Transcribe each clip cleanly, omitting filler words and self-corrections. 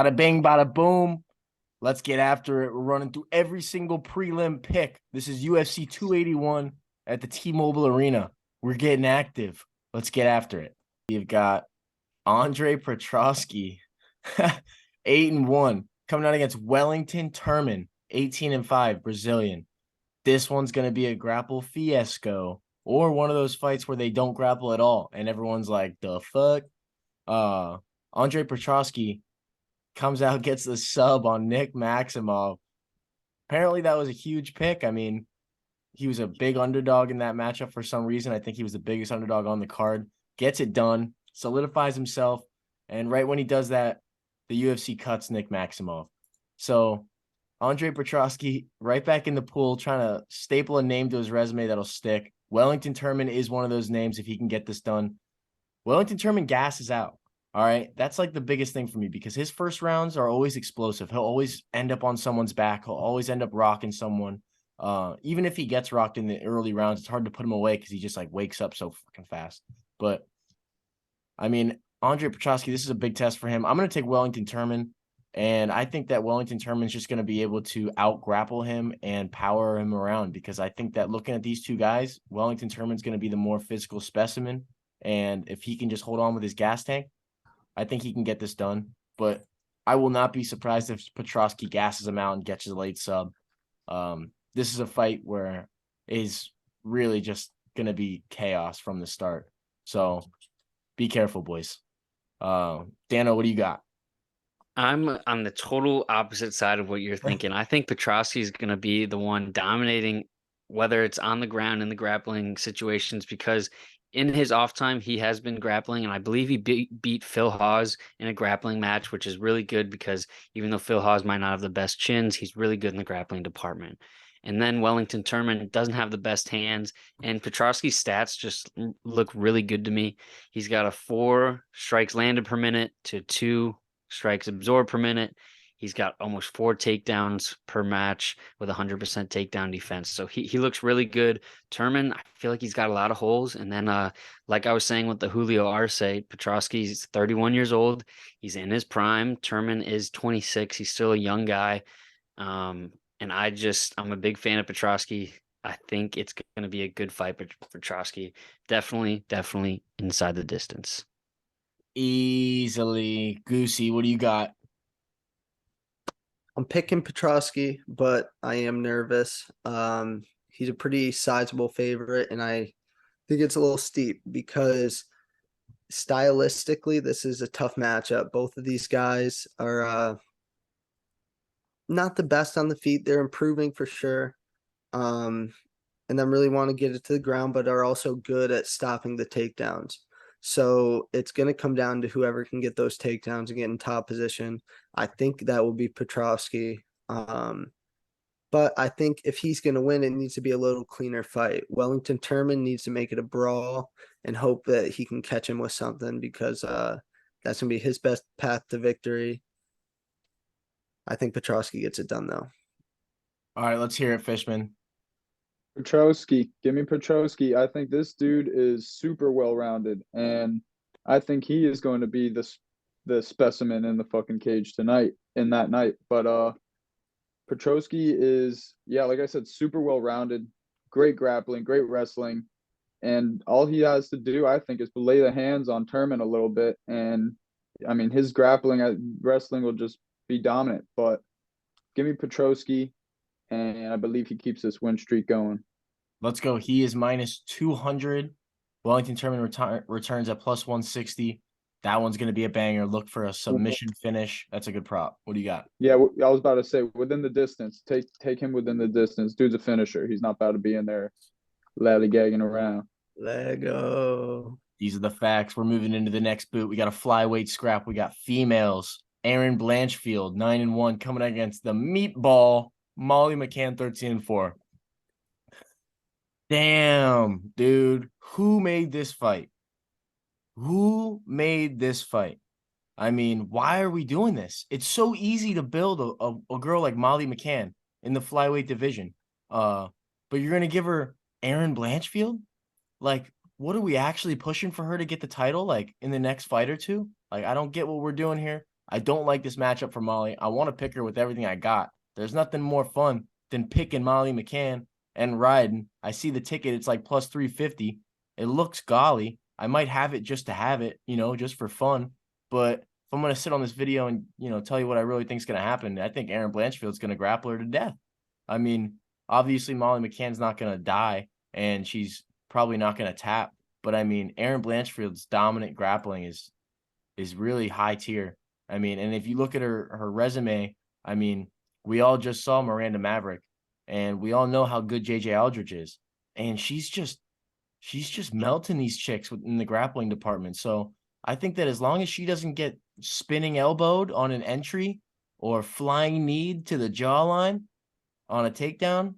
Bada bing, bada boom. Let's get after it. We're running through every single prelim pick. This is UFC 281 at the T-Mobile Arena. We're getting active. Let's get after it. We've got Andre Petrosky, 8-1, coming out against Wellington Turman, 18-5, Brazilian. This one's going to be a grapple fiasco, or one of those fights where they don't grapple at all, and everyone's like, the fuck? Andre Petrosky comes out, gets the sub on Nick Maximov. Apparently that was a huge pick. I mean, he was a big underdog in that matchup for some reason. I think he was the biggest underdog on the card. Gets it done, solidifies himself, and right when he does that, the UFC cuts Nick Maximov. So Andre Petrosky right back in the pool, trying to staple a name to his resume that'll stick. Wellington Turman is one of those names if he can get this done. Wellington Turman gasses out. All right. That's like the biggest thing for me because his first rounds are always explosive. He'll always end up on someone's back. He'll always end up rocking someone. Even if he gets rocked in the early rounds, it's hard to put him away because he just like wakes up so fucking fast. But I mean, Andre Petrosky, this is a big test for him. I'm going to take Wellington Turman, and I think that Wellington Turman's just going to be able to out grapple him and power him around because I think that looking at these two guys, Wellington Turman's going to be the more physical specimen. And if he can just hold on with his gas tank, I think he can get this done. But I will not be surprised if Petrosky gasses him out and gets a late sub. This is a fight where is really just going to be chaos from the start. So be careful, boys. Dano, what do you got? I'm on the total opposite side of what you're thinking. I think Petrosky is going to be the one dominating, whether it's on the ground in the grappling situations, because in his off time, he has been grappling, and I believe he beat Phil Hawes in a grappling match, which is really good because even though Phil Hawes might not have the best chins, he's really good in the grappling department. And then Wellington Turman doesn't have the best hands, and Petrosky's stats just look really good to me. He's got a 4 strikes landed per minute to 2 strikes absorbed per minute. He's got almost 4 takedowns per match with 100% takedown defense. So he looks really good. Turman, I feel like he's got a lot of holes. And then, like I was saying with the Julio Arce, Petrosky's 31 years old. He's in his prime. Turman is 26. He's still a young guy. And I'm a big fan of Petrosky. I think it's going to be a good fight for Petrosky. Definitely inside the distance. Easily. Goosey, what do you got? I'm picking Petrosky, but I am nervous. He's a pretty sizable favorite, and I think it's a little steep because stylistically, this is a tough matchup. Both of these guys are not the best on the feet. They're improving for sure. And then really want to get it to the ground, but are also good at stopping the takedowns. So it's going to come down to whoever can get those takedowns and get in top position. I think that will be Petrosky. But I think if he's going to win, it needs to be a little cleaner fight. Wellington Turman needs to make it a brawl and hope that he can catch him with something because that's going to be his best path to victory. I think Petrosky gets it done, though. All right, let's hear it, Fishman. Petrosky, give me Petrosky. I think this dude is super well-rounded, and I think he is going to be the specimen in the fucking cage tonight, in that night. But Petrosky is, yeah, like I said, super well-rounded, great grappling, great wrestling, and all he has to do, I think, is lay the hands on Turman a little bit, and I mean, his grappling wrestling will just be dominant. But give me Petrosky, and I believe he keeps this win streak going. Let's go. He is minus 200. Wellington Turman returns at plus 160. That one's going to be a banger. Look for a submission finish. That's a good prop. What do you got? Yeah, I was about to say within the distance. Take him within the distance. Dude's a finisher. He's not about to be in there lollygagging around. Lego. These are the facts. We're moving into the next boot. We got a flyweight scrap. We got females. Aaron Blanchfield, 9-1, coming against the meatball Molly McCann, 13-4. Damn, dude. Who made this fight? Who made this fight? I mean, why are we doing this? It's so easy to build a girl like Molly McCann in the flyweight division. But you're gonna give her Aaron Blanchfield? Like, what are we actually pushing for her to get the title like in the next fight or two? Like, I don't get what we're doing here. I don't like this matchup for Molly. I want to pick her with everything I got. There's nothing more fun than picking Molly McCann and riding. I see the ticket, it's like plus 350. It looks golly. I might have it just to have it, just for fun. But if I'm going to sit on this video and, tell you what I really think is going to happen, I think Erin Blanchfield's going to grapple her to death. I mean, obviously Molly McCann's not going to die and she's probably not going to tap. But I mean, Erin Blanchfield's dominant grappling is really high tier. I mean, and if you look at her resume, I mean, we all just saw Miranda Maverick, and we all know how good JJ Aldridge is, and she's just melting these chicks in the grappling department. So I think that as long as she doesn't get spinning elbowed on an entry or flying knee to the jawline on a takedown,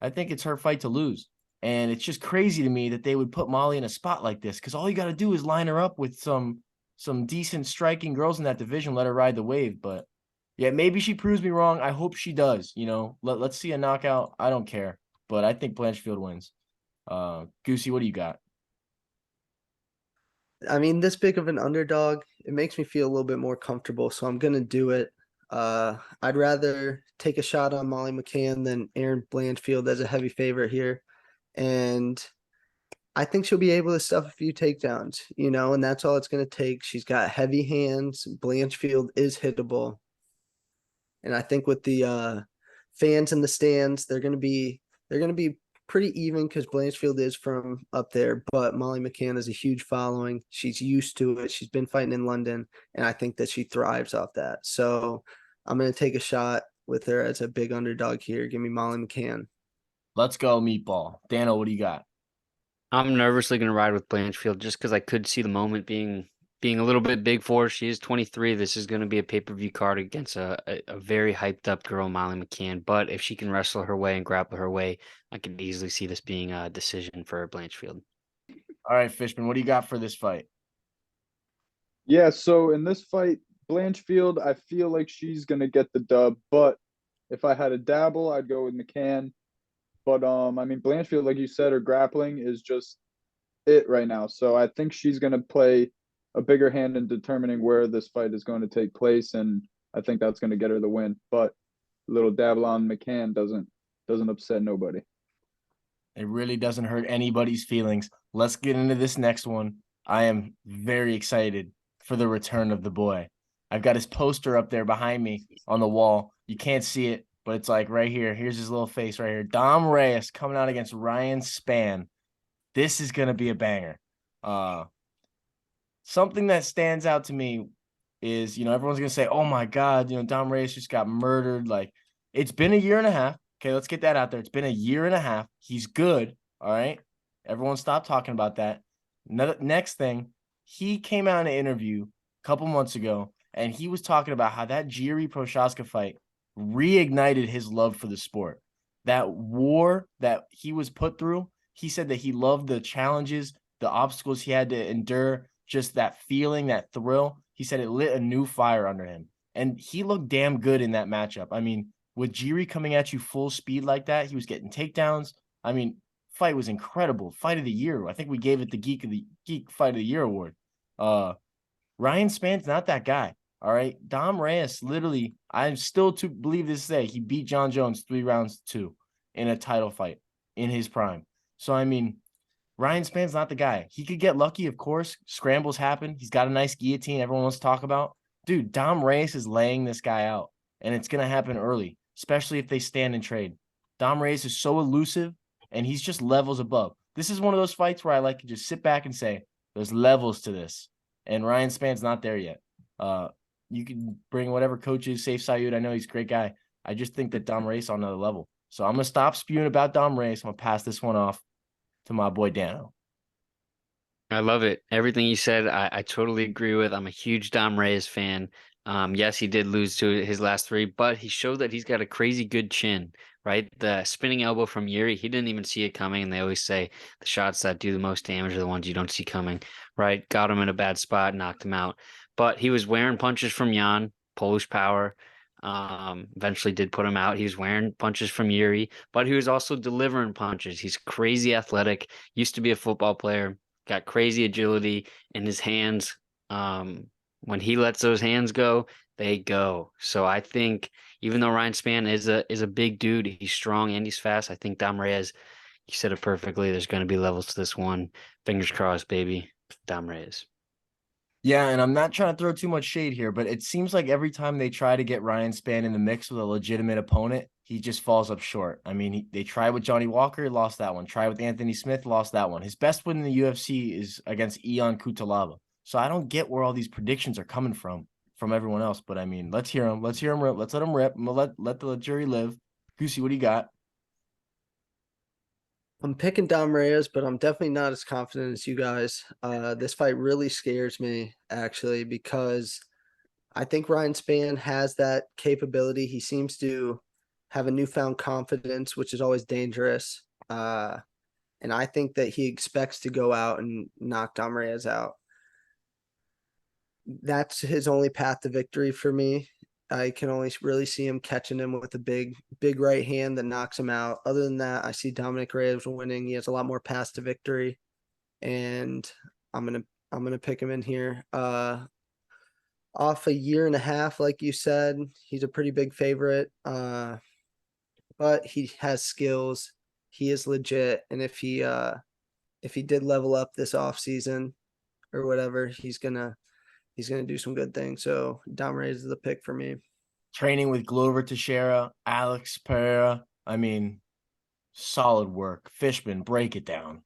I think it's her fight to lose. And it's just crazy to me that they would put Molly in a spot like this, because all you got to do is line her up with some decent striking girls in that division, let her ride the wave. But yeah, maybe she proves me wrong. I hope she does. Let's see a knockout. I don't care, but I think Blanchfield wins. Goosey, what do you got? I mean, this big of an underdog, it makes me feel a little bit more comfortable, so I'm gonna do it. I'd rather take a shot on Molly McCann than Erin Blanchfield as a heavy favorite here. And I think she'll be able to stuff a few takedowns, and that's all it's going to take. She's got heavy hands. Blanchfield is hittable. And I think with the fans in the stands, they're going to be pretty even because Blanchfield is from up there, but Molly McCann has a huge following. She's used to it. She's been fighting in London, and I think that she thrives off that. So I'm going to take a shot with her as a big underdog here. Give me Molly McCann. Let's go, Meatball. Dano, what do you got? I'm nervously going to ride with Blanchfield just because I could see the moment being a little bit big for her. She is 23. This is going to be a pay-per-view card against a very hyped up girl, Molly McCann. But if she can wrestle her way and grapple her way, I could easily see this being a decision for Blanchfield. All right, Fishman, what do you got for this fight? Yeah, so in this fight, Blanchfield, I feel like she's gonna get the dub, but if I had a dabble, I'd go with McCann. But I mean, Blanchfield, like you said, her grappling is just it right now. So I think she's gonna play a bigger hand in determining where this fight is going to take place, and I think that's gonna get her the win. But a little dabble on McCann doesn't upset nobody. It really doesn't hurt anybody's feelings. Let's get into this next one. I am very excited for the return of the boy. I've got his poster up there behind me on the wall. You can't see it, but it's like right here. Here's his little face right here. Dom Reyes coming out against Ryan Spann. This is going to be a banger. Something that stands out to me is, everyone's going to say, oh my God, Dom Reyes just got murdered. Like, it's been a year and a half. Okay, let's get that out there. It's been a year and a half. He's good. All right. Everyone stop talking about that. Next thing, he came out in an interview a couple months ago, and he was talking about how that Jiri Prochazka fight reignited his love for the sport. That war that he was put through, he said that he loved the challenges, the obstacles he had to endure, just that feeling, that thrill. He said it lit a new fire under him. And he looked damn good in that matchup. I mean, with Jiri coming at you full speed like that, he was getting takedowns. I mean, fight was incredible. Fight of the year. I think we gave it the Geek Fight of the Year award. Ryan Spann's not that guy. All right. Dom Reyes, literally, I'm still to believe this day, he beat John Jones 3-2 in a title fight in his prime. So, I mean, Ryan Spann's not the guy. He could get lucky, of course. Scrambles happen. He's got a nice guillotine everyone wants to talk about. Dude, Dom Reyes is laying this guy out, and it's going to happen early, especially if they stand and trade. Dom Reyes is so elusive, and he's just levels above. This is one of those fights where I like to just sit back and say, there's levels to this, and Ryan Spann's not there yet. You can bring whatever coaches, Safe Sayud. I know he's a great guy. I just think that Dom Reyes on another level. So I'm going to stop spewing about Dom Reyes. I'm going to pass this one off to my boy Dano. I love it. Everything you said, I totally agree with. I'm a huge Dom Reyes fan. Yes, he did lose to his last three, but he showed that he's got a crazy good chin, right? The spinning elbow from Yuri, he didn't even see it coming. And they always say the shots that do the most damage are the ones you don't see coming, right? Got him in a bad spot, knocked him out. But he was wearing punches from Jan, Polish power. Eventually did put him out. He was wearing punches from Yuri, but he was also delivering punches. He's crazy athletic, used to be a football player, got crazy agility in his hands. when he lets those hands go, they go. So I think even though Ryan Spann is a big dude, he's strong and he's fast. I think Dom Reyes, you said it perfectly. There's going to be levels to this one. Fingers crossed, baby. Dom Reyes. Yeah, and I'm not trying to throw too much shade here, but it seems like every time they try to get Ryan Spann in the mix with a legitimate opponent, he just falls up short. I mean, they tried with Johnny Walker, lost that one. Tried with Anthony Smith, lost that one. His best win in the UFC is against Ion Cutelaba. So I don't get where all these predictions are coming from everyone else. But I mean, let's hear him. Let's hear him rip. Let's let him rip. I'm gonna let the jury live. Goosey, what do you got? I'm picking Dom Reyes, but I'm definitely not as confident as you guys. This fight really scares me actually because I think Ryan Spann has that capability. He seems to have a newfound confidence, which is always dangerous. And I think that he expects to go out and knock Dom Reyes out. That's his only path to victory for me. I can only really see him catching him with a big right hand that knocks him out. Other than that, I see Dominic Reyes winning. He has a lot more paths to victory, and I'm gonna pick him in here. Off a year and a half, like you said, he's a pretty big favorite. But he has skills. He is legit, and if he did level up this off season or whatever, he's gonna do some good things. So Dom Reyes is the pick for me. Training with Glover Teixeira, Alex Pereira. I mean, solid work. Fishman, break it down.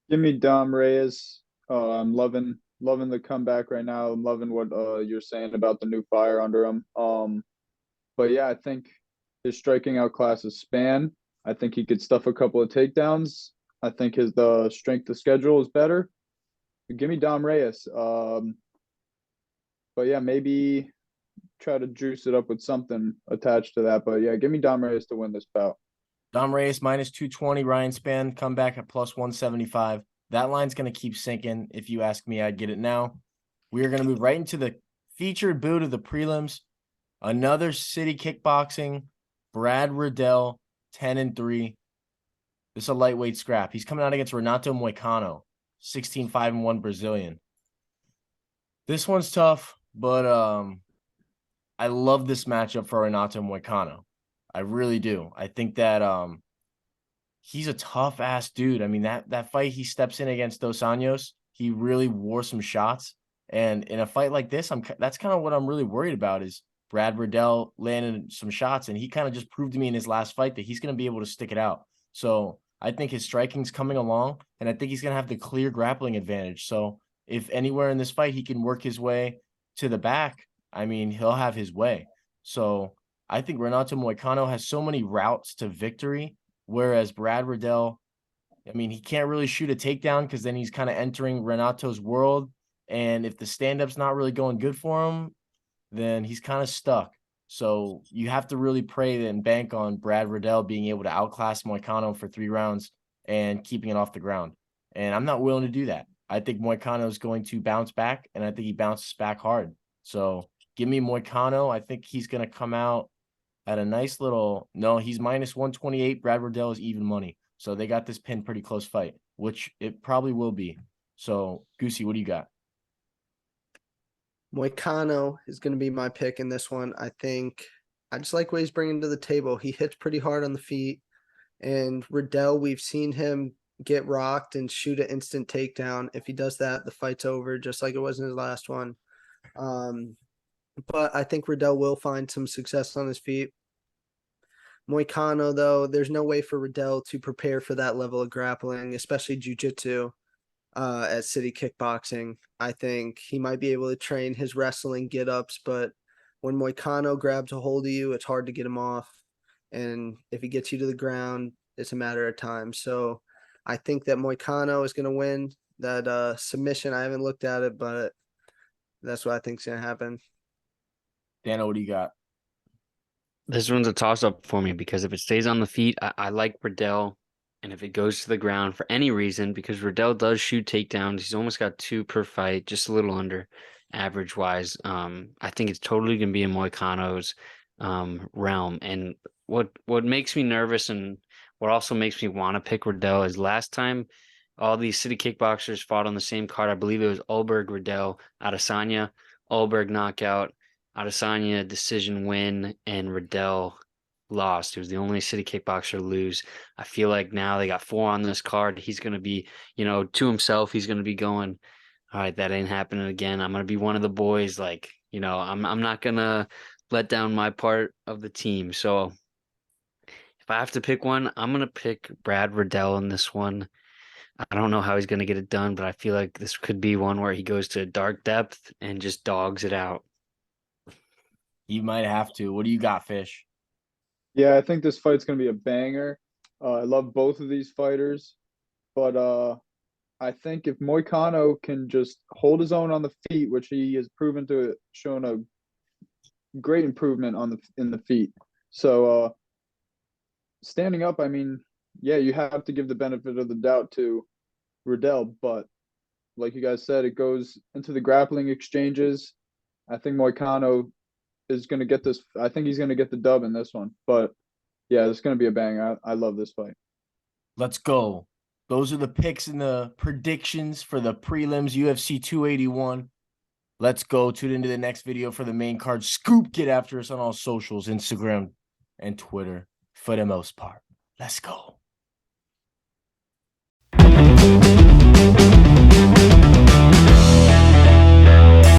Give me Dom Reyes. I'm loving the comeback right now. I'm loving what you're saying about the new fire under him. But yeah, I think his striking outclasses Spann. I think he could stuff a couple of takedowns. I think his the strength of schedule is better. Give me Dom Reyes. But yeah, maybe try to juice it up with something attached to that. But yeah, give me Dom Reyes to win this bout. Dom Reyes minus 220, Ryan Spann come back at plus 175. That line's going to keep sinking. If you ask me, I'd get it now. We are going to move right into the featured bout of the prelims. Another city kickboxing. Brad Riddell, 10-3. This is a lightweight scrap. He's coming out against Renato Moicano, 16-5-1 Brazilian. This one's tough, but I love this matchup for Renato Moicano. I really do. I think that he's a tough ass dude. I mean, that fight he steps in against Dos Anjos, he really wore some shots. And in a fight like this, that's kind of what I'm really worried about is Brad Riddell landed some shots, and he kind of just proved to me in his last fight that he's going to be able to stick it out. So I think his striking's coming along, and I think he's going to have the clear grappling advantage. So if anywhere in this fight he can work his way to the back, I mean, he'll have his way. So I think Renato Moicano has so many routes to victory, whereas Brad Riddell, I mean, he can't really shoot a takedown because then he's kind of entering Renato's world. And if the stand-up's not really going good for him, then he's kind of stuck. So you have to really pray and bank on Brad Riddell being able to outclass Moicano for 3 rounds and keeping it off the ground. And I'm not willing to do that. I think Moicano is going to bounce back, and I think he bounces back hard. So give me Moicano. I think he's going to come out at a nice little – no, he's minus 128. Brad Riddell is even money. So they got this pin pretty close fight, which it probably will be. So, Goosey, what do you got? Moicano is going to be my pick in this one. I think I just like what he's bringing to the table. He hits pretty hard on the feet. And Riddell, we've seen him get rocked and shoot an instant takedown. If he does that, the fight's over, just like it was in his last one. But I think Riddell will find some success on his feet. Moicano, though, there's no way for Riddell to prepare for that level of grappling, especially jiu-jitsu. At City Kickboxing. I think he might be able to train his wrestling get-ups, but when Moicano grabs a hold of you, it's hard to get him off. And if he gets you to the ground, it's a matter of time. So I think that Moicano is going to win that submission. I haven't looked at it, but that's what I think is going to happen. Dano, what do you got? This one's a toss-up for me because if it stays on the feet, I like Riddell. And if it goes to the ground for any reason, because Riddell does shoot takedowns, he's almost got 2 per fight, just a little under average wise. I think it's totally going to be in Moicano's realm. And what makes me nervous and what also makes me want to pick Riddell is last time all these city kickboxers fought on the same card. I believe it was Ulberg, Riddell, Adesanya. Alberg knockout, Adesanya decision win, and Riddell lost. He was the only city kickboxer to lose. I feel like now they got 4 on this card. He's going to be, to himself, he's going to be going, all right, that ain't happening again. I'm going to be one of the boys. Like, I'm not going to let down my part of the team. So if I have to pick one, I'm going to pick Brad Riddell in this one. I don't know how he's going to get it done, but I feel like this could be one where he goes to dark depth and just dogs it out. You might have to. What do you got, Fish? Yeah, I think this fight's gonna be a banger. I love both of these fighters, but I think if Moicano can just hold his own on the feet, which he has proven to shown a great improvement in the feet. So standing up, I mean, yeah, you have to give the benefit of the doubt to Riddell, but like you guys said, it goes into the grappling exchanges. I think Moicano is going to get this. I think he's going to get the dub in this one. But yeah, it's going to be a banger. I love this fight. Let's go. Those are the picks and the predictions for the prelims UFC 281. Let's go. Tune into the next video for the main card. Scoop, get after us on all socials, Instagram and Twitter for the most part. Let's go.